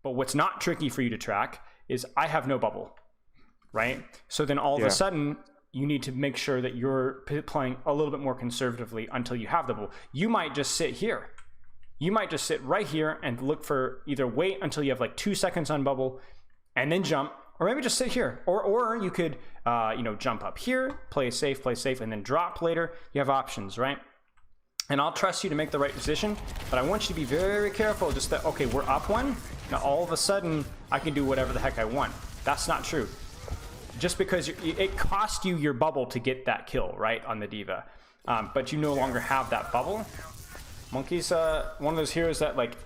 But what's not tricky for you to track is I have no bubble, right? So then all of a sudden, you need to make sure that you're playing a little bit more conservatively until you have the bubble. You might just sit here. You might just sit right here and look for either wait until you have like 2 seconds on bubble and then jump, or maybe just sit here. Or you could, jump up here, play safe, and then drop later. You have options, right? And I'll trust you to make the right decision, but I want you to be very careful. Just that, okay, we're up one. Now all of a sudden, I can do whatever the heck I want. That's not true. Just because it cost you your bubble to get that kill, right, on the D.Va. But you no longer have that bubble. Monkey's one of those heroes that, like,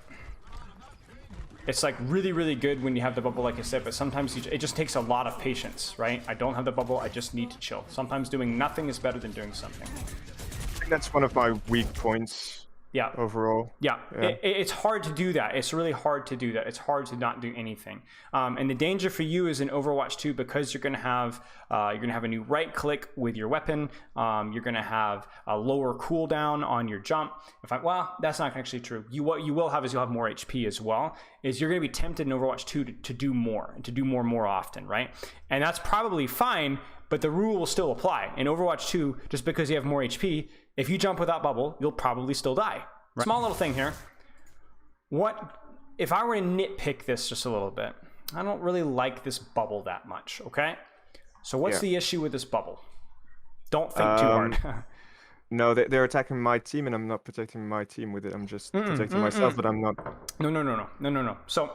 it's like really, really good when you have the bubble, like I said, but sometimes it just takes a lot of patience, right? I don't have the bubble, I just need to chill. Sometimes doing nothing is better than doing something. I think that's one of my weak points. Yeah. Overall. Yeah. It's hard to do that. It's really hard to do that. It's hard to not do anything. And the danger for you is in Overwatch 2, because you're gonna have a new right click with your weapon. You're gonna have a lower cooldown on your jump. Well, that's not actually true. What you will have is you'll have more HP as well. Is you're gonna be tempted in Overwatch 2 to do more and to do more often, right? And that's probably fine, but the rule will still apply. In Overwatch 2, just because you have more HP, if you jump without bubble, you'll probably still die. Right. Small little thing here. What if I were to nitpick this just a little bit? I don't really like this bubble that much, okay? So what's the issue with this bubble? Don't think too hard. No, they're attacking my team, and I'm not protecting my team with it. I'm just protecting myself, but I'm not. No. So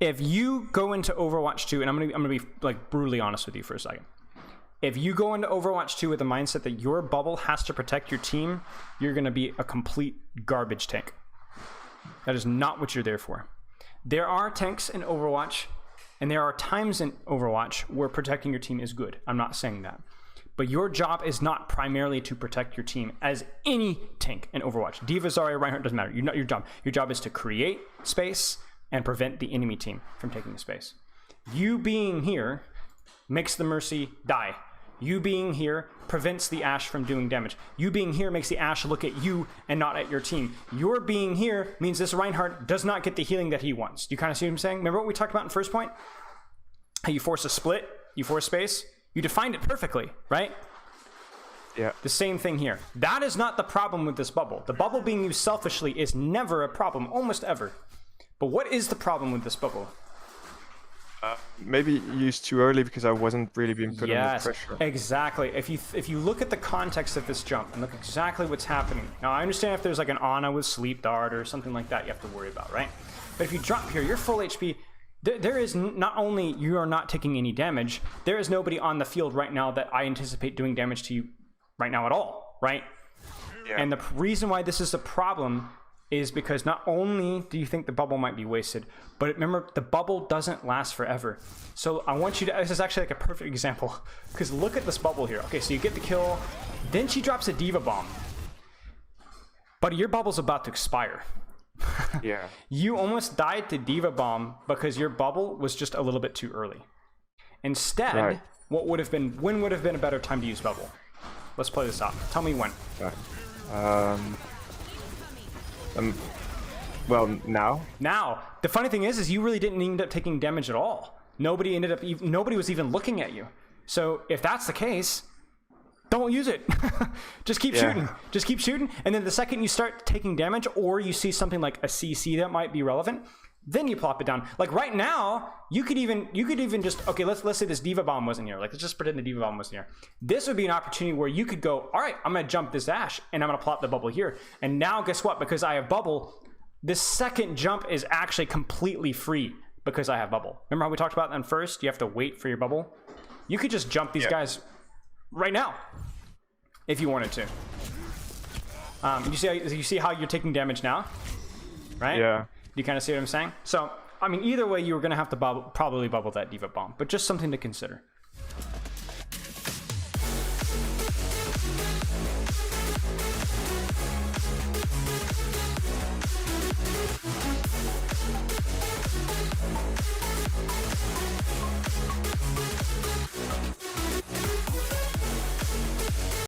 if you go into Overwatch 2, and I'm gonna be like brutally honest with you for a second. If you go into Overwatch 2 with the mindset that your bubble has to protect your team, you're going to be a complete garbage tank. That is not what you're there for. There are tanks in Overwatch, and there are times in Overwatch where protecting your team is good. I'm not saying that. But your job is not primarily to protect your team as any tank in Overwatch. D.Va, Zarya, Reinhardt, doesn't matter. Your job. Your job is to create space and prevent the enemy team from taking the space. You being here makes the Mercy die. You being here prevents the Ashe from doing damage. You being here makes the Ashe look at you and not at your team. Your being here means this Reinhardt does not get the healing that he wants. Do you kind of see what I'm saying? Remember what we talked about in first point? How you force a split, you force space. You defined it perfectly, right? Yeah. The same thing here. That is not the problem with this bubble. The bubble being used selfishly is never a problem, almost ever. But what is the problem with this bubble? Maybe used too early because I wasn't really being put under pressure. Exactly. If you look at the context of this jump and look exactly what's happening. Now, I understand if there's like an Ana with sleep dart or something like that, you have to worry about, right? But if you drop here, you're full HP. There is not only you are not taking any damage, there is nobody on the field right now that I anticipate doing damage to you right now at all, right? Yeah. And the reason why this is a problem is because not only do you think the bubble might be wasted, but remember, the bubble doesn't last forever. So I want you to, this is actually like a perfect example, because look at this bubble here. Okay, so you get the kill, then she drops a D.Va bomb. But your bubble's about to expire. Yeah. You almost died to D.Va bomb because your bubble was just a little bit too early. Instead, when would have been a better time to use bubble? Let's play this out. Tell me when. Well, now. Now, the funny thing is you really didn't end up taking damage at all. Nobody was even looking at you. So if that's the case, don't use it. Just keep shooting. Just keep shooting. And then the second you start taking damage, or you see something like a CC that might be relevant, then you plop it down. Like right now, you could even just, okay, let's say this D.Va bomb wasn't here. Like, let's just pretend the D.Va bomb wasn't here. This would be an opportunity where you could go, all right, I'm gonna jump this Ashe and I'm gonna plop the bubble here. And now guess what? Because I have bubble, this second jump is actually completely free because I have bubble. Remember how we talked about that first? You have to wait for your bubble. You could just jump these guys right now if you wanted to. You see how you're taking damage now, right? Yeah. You kind of see what I'm saying? So, I mean, either way, you were going to have to probably bubble that D.Va bomb, but just something to consider.